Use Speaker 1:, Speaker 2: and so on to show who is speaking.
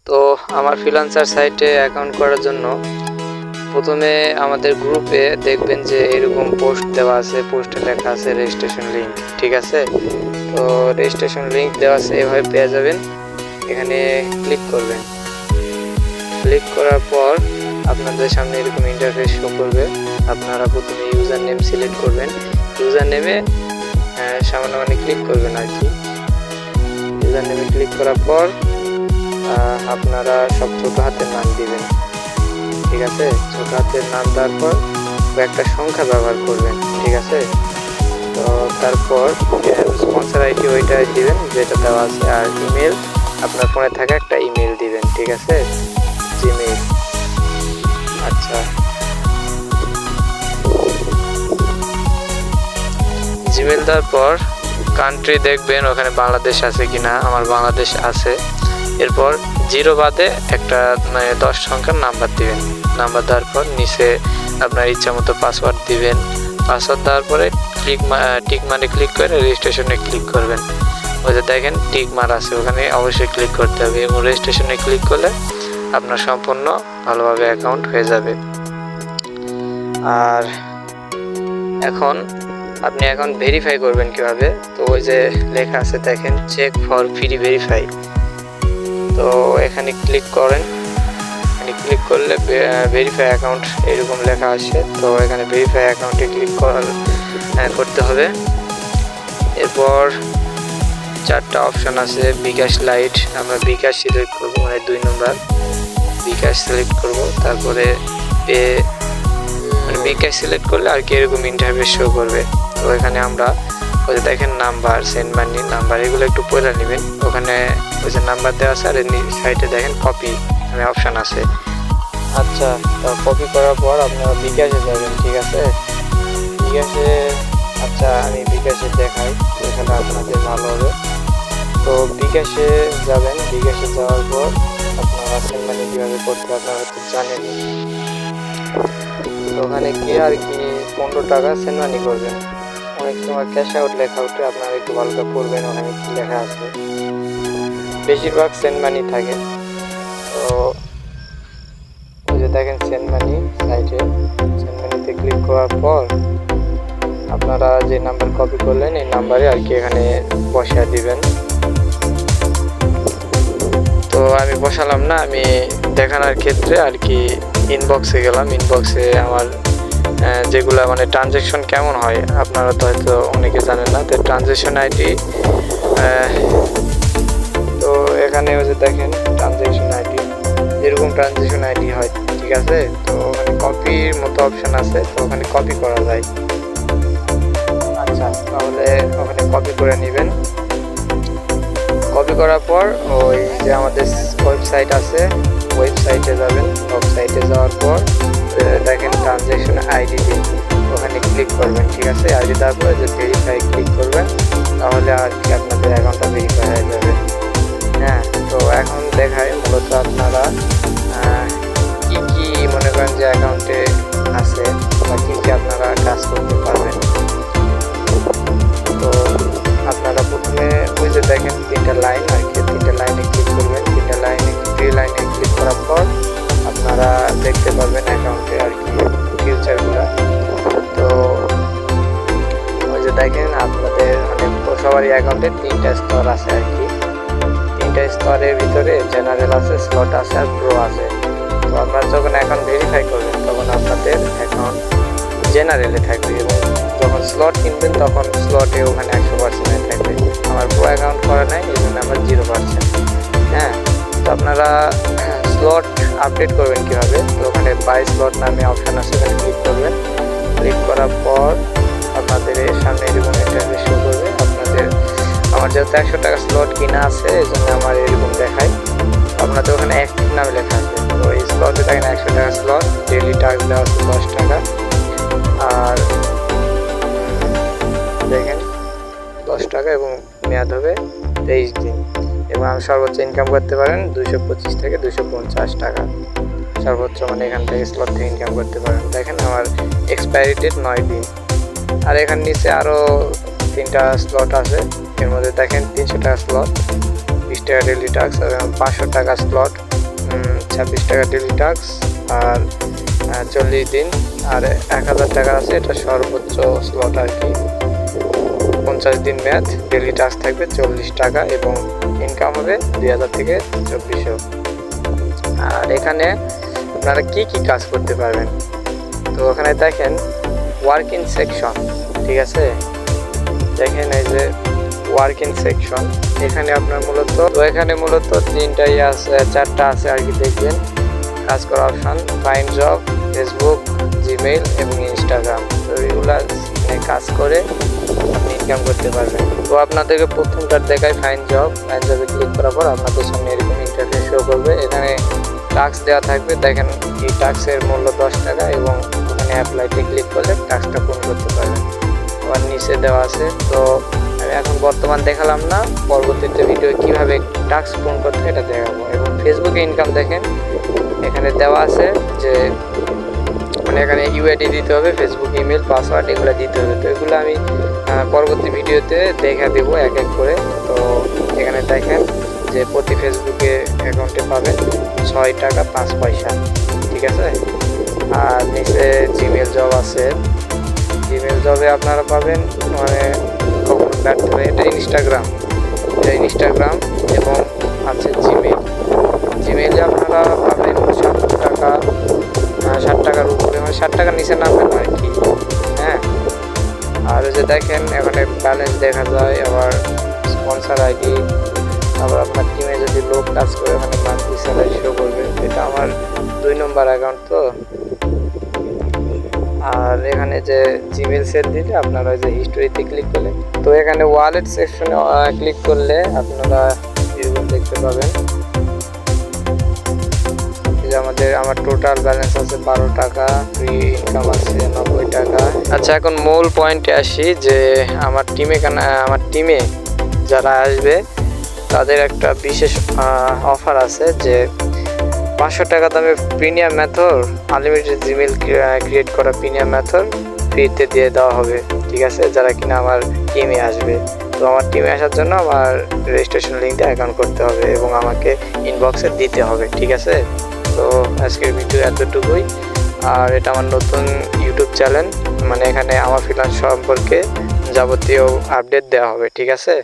Speaker 1: তো আমার ফ্রিল্যান্সার সাইটে অ্যাকাউন্ট করার জন্য প্রথমে আমাদের গ্রুপে দেখবেন যে এরকম পোস্ট দেওয়া আছে, পোস্টে লেখা আছে রেজিস্ট্রেশন লিঙ্ক। ঠিক আছে, তো রেজিস্ট্রেশন লিঙ্ক দেওয়া আছে, এভাবে পেয়ে যাবেন। এখানে ক্লিক করবেন। ক্লিক করার পর আপনাদের সামনে এরকম ইন্টারফেস শো করবে। আপনারা প্রথমে ইউজার নেম সিলেক্ট করবেন। ইউজার নেমে সামান্য ক্লিক করবেন আর কি। ইউজার নেমে ক্লিক করার পর আপনারা সব ছোট হাতের নাম দিবেন। ঠিক আছে, ছোট হাতের নাম দেওয়ার পর একটা সংখ্যা ব্যবহার করবেন। ঠিক আছে, তো তারপর স্পন্সর আইডি ওইটা দিবেন যেটা দেওয়া আছে, আর ইমেল আপনার ফোনে থাকা একটা ইমেল দিবেন। ঠিক আছে, জিমেইল। আচ্ছা, জিমেইল দেওয়ার পর কান্ট্রি দেখবেন ওখানে বাংলাদেশ আছে কিনা। আমার বাংলাদেশ আছে। এরপর 0 বাদে একটা 10 সংখ্যার নাম্বার দিবেন। নাম্বার দেওয়ার পর নিচে আপনার ইচ্ছা মতো পাসওয়ার্ড দিবেন। পাসওয়ার্ড দেওয়ার পরে টিক মারে ক্লিক করে রেজিস্ট্রেশনে ক্লিক করবেন। ওই যে দেখেন টিক মার আছে, ওখানে অবশ্যই ক্লিক করতে হবে এবং রেজিস্ট্রেশনে ক্লিক করলে আপনার সম্পূর্ণ ভালোভাবে অ্যাকাউন্ট হয়ে যাবে। আর এখন আপনি অ্যাকাউন্ট ভেরিফাই করবেন কিভাবে, তো ওই যে লেখা আছে দেখেন চেক ফর ফ্রি ভেরিফাই। তো এখানে ক্লিক করেন। এখানে ক্লিক করলে ভেরিফাই অ্যাকাউন্ট এরকম লেখা আসে। তো এখানে ভেরিফাই অ্যাকাউন্টে ক্লিক করতে হবে। এরপর 4টা অপশন আছে। বিকাশ লাইট, আমরা বিকাশ সিলেক্ট করবো, 2 নম্বর বিকাশ সিলেক্ট করব। তারপরে পে, বিকাশ সিলেক্ট করলে আর কি এরকম ইন্টারফেস শো করবে। তো এখানে আমরা ওই যে দেখেন নাম্বার, সেন্ড মানি নাম্বার, এগুলো একটু পড়ে নেবেন। ওখানে ওই যে নাম্বার দেওয়া আছে আর সাইডে দেখেন কপি অপশান আছে। আচ্ছা, তো কপি করার পর আপনারা বিকাশে যাবেন। ঠিক আছে, বিকাশে, আচ্ছা আমি বিকাশে দেখাই, এখানে আপনাদের ভালো হবে। তো বিকাশে যাবেন। বিকাশে যাওয়ার পর আপনারা সেন্ড মানি কীভাবে করতে আপনারা তো জানেন। তো ওখানে গিয়ে আর কি 15 টাকা সেন্ড মানি করবেন। অনেক সময় ক্যাশ আউট লেখা উঠে, আপনারা একটু ভালো করে পড়বেন ওখানে কী লেখা আছে। বেশিরভাগ সেন্ড মানি থাকে। তো ওই যে দেখেন সেন্ড মানি সাইটে, সেন্ড মানিতে ক্লিক করার পর আপনারা যে নাম্বার কপি করলেন এই নাম্বারে আর কি এখানে বসিয়ে দিবেন। তো আমি বসালাম না, আমি দেখানোর ক্ষেত্রে আর কি ইনবক্সে গেলাম। ইনবক্সে আমার যেগুলো ট্রানজ্যাকশন কেমন হয় আপনারা তো হয়তো অনেকে জানেন না। তো ট্রানজ্যাকশন আইডি, তো এখানে ওই যে দেখেন ট্রানজ্যাকশন আইডি, এরকম ট্রানজ্যাকশন আইডি হয়। ঠিক আছে, তো ওখানে কপির মতো অপশান আছে, তো ওখানে কপি করা যায়। আচ্ছা, তাহলে ওখানে কপি করে নেবেন। কপি করার পর ওই যে আমাদের ওয়েবসাইট আছে, ওয়েবসাইটে যাবেন। ওয়েবসাইটে যাওয়ার পর দেখেন ট্রানজ্যাকশন আইডি দিন, ওখানে ক্লিক করবেন। ঠিক আছে, আইডি দেওয়ার পরে যে ভেরিফাই ক্লিক করবেন, তাহলে আর কি আপনাদের অ্যাকাউন্টটা ভেরিফাই হয়ে যাবে। হ্যাঁ, তো এখন দেখায় মূলত আপনারা কি কি মনে করেন যে অ্যাকাউন্টে আছে বা কী কী আপনারা কাজ করতে পারবেন। তো আপনারা প্রথমে ওই যে দেখেন 3টা লাইন আর কি, 3টা লাইনে ক্লিক করবেন। 3টা লাইনে 3 লাইনে ক্লিক করার পর আপনারা দেখতে পারবেন অ্যাকাউন্টে আর কি ফিউচারগুলো। তো ওই যে দেখেন আপনাদের সবারই অ্যাকাউন্টে 3টা স্তর আছে আর কি। 3টা স্তরের ভিতরে জেনারেল আছে, স্লট আছে আর প্রো আছে। তো আপনারা যখন অ্যাকাউন্ট ভেরিফাই করবেন তখন আপনাদের অ্যাকাউন্ট জেনারেলে থাকবে, এবং যখন স্লট কিনবেন তখন স্লটে ওখানে 100% থাকবে। আমার প্রো অ্যাকাউন্ট করা নাই, এই জন্য আমার 0%। হ্যাঁ, তো আপনারা স্লট আপডেট করবেন কীভাবে, তো ওখানে বাই স্লট নামে অপশান আছে, ওখানে ক্লিক করবেন। ক্লিক করার পর আপনাদের সামনে এরকম ইন্টারফেস শো করবে। আমার যেহেতু 100 টাকা স্লট কিনা আছে, এই জন্য আমার এরকম দেখায়। আপনাদের ওখানে অ্যাক্টিভ নামে লেখা আছে। তো এই স্লটে দেখেন 100 টাকা স্লট, ডেইলি টার্গেট দেওয়া আছে 10 টাকা। আর দেখেন 10 টাকা এবং মেয়াদ হবে 23 দিন, এবং আমি সর্বোচ্চ ইনকাম করতে পারেন 225 থেকে 250 টাকা সর্বোচ্চ, এখান থেকে স্লট থেকে ইনকাম করতে পারেন। দেখেন আমার এক্সপায়ারি ডেট 9 দিন। আর এখান নিচে আরও 3টা স্লট আছে, এর মধ্যে দেখেন 300 টাকা স্লট, 20 টাকা ডেলি টাস্ক, 500 টাকা স্লট, 26 টাকা ডেলি টাস্ক আর 40 দিন, আর 1000 টাকা আছে, এটা সর্বোচ্চ স্লট আর কি। 50 দিন মেয়াদ, ডেলি টাস্ক থাকবে 40 টাকা এবং ইনকাম হবে 2000 থেকে 2400। আর এখানে আপনারা কি কি কাজ করতে পারবেন, তো ওখানে দেখেন ওয়ার্কিং সেকশন, ঠিক আছে, দেখেন এই যে ওয়ার্কিং সেকশন, এখানে আপনার মূলত 3টাই আছে, 4টা আছে আর কি। দেখবেন কাজ করার option, find job, Facebook, Gmail এবং ইনস্টাগ্রাম, তো এগুলা কাজ করে আপনি ইনকাম করতে পারবেন। তো আপনাদেরকে প্রথমটা দেখায় ফাইন্ড জবে ক্লিক করার পর আপনাদের সামনে এরকম ইন্টারফেস শো করবে। এখানে টাস্ক দেওয়া থাকবে, দেখেন এই টাস্কের মূল্য 10 টাকা এবং ওখানে অ্যাপ্লাইতে ক্লিক করলে টাস্কটা পূরণ করতে পারবেন। আবার নিচে দেওয়া আছে, তো আমি এখন বর্তমান দেখালাম না, পরবর্তীতে ভিডিও কীভাবে টাস্ক পূরণ করতে হয় এটা দেখাবো। এবং ফেসবুকে ইনকাম দেখেন এখানে দেওয়া আছে যে মানে এখানে ইউআইডি দিতে হবে, ফেসবুক ইমেল, পাসওয়ার্ড এগুলো দিতে হবে। তো এগুলো আমি পরবর্তী ভিডিওতে দেখা দেবো এক এক করে। তো এখানে দেখেন যে প্রতি ফেসবুকে অ্যাকাউন্টে পাবেন 6 টাকা 5 পয়সা, ঠিক আছে। আর নিচে জিমেল জব আছে, জিমেল জবে আপনারা পাবেন মানে কখনো ব্যর্থ হয়, এটা ইনস্টাগ্রাম এবং আছে জিমেইলে আপনারা পাবেন 60 টাকার উপরে, মানে 60 টাকার নিচে নামবেন আর কি, হ্যাঁ। আর যে দেখেন এখানে ব্যালেন্স দেখা যায়, আবার স্পন্সর আইডি, আবার আপনার টিমে যদি লোক কাজ করে ওখানে মান্থলি স্যালারি শো করবে। এটা আমার 2 নম্বর অ্যাকাউন্ট তো। আর এখানে যে জিমেল সেট দিলে আপনারা যে হিস্টোরিতে ক্লিক করলে, তো এখানে ওয়ালেট সেকশনে ক্লিক করলে আপনারা এরকম দেখতে পাবেন যে আমার টোটাল ব্যালেন্স আছে 12 টাকা, ফ্রি ইনকাম আছে 90 টাকা। আচ্ছা, এখন মূল পয়েন্টে আসি যে আমার টিমে যারা আসবে তাদের একটা বিশেষ অফার আছে যে 500 টাকা দামে premium method, unlimited Gmail create করা প্রিমিয়াম মেথড ফ্রিতে দিয়ে দেওয়া হবে, ঠিক আছে, যারা কিনা আমার টিমে আসবে। তো আমার টিমে আসার জন্য আমার রেজিস্ট্রেশন লিঙ্কটা অ্যাকাউন্ট করতে হবে এবং আমাকে ইনবক্সে দিতে হবে, ঠিক আছে। তো আজকের ভিডিও এতটুকুই। আর এটা আমার নতুন ইউটিউব চ্যানেল, মানে এখানে আমার ফ্রিল্যান্স সম্পর্কে যাবতীয় আপডেট দেওয়া হবে, ঠিক আছে।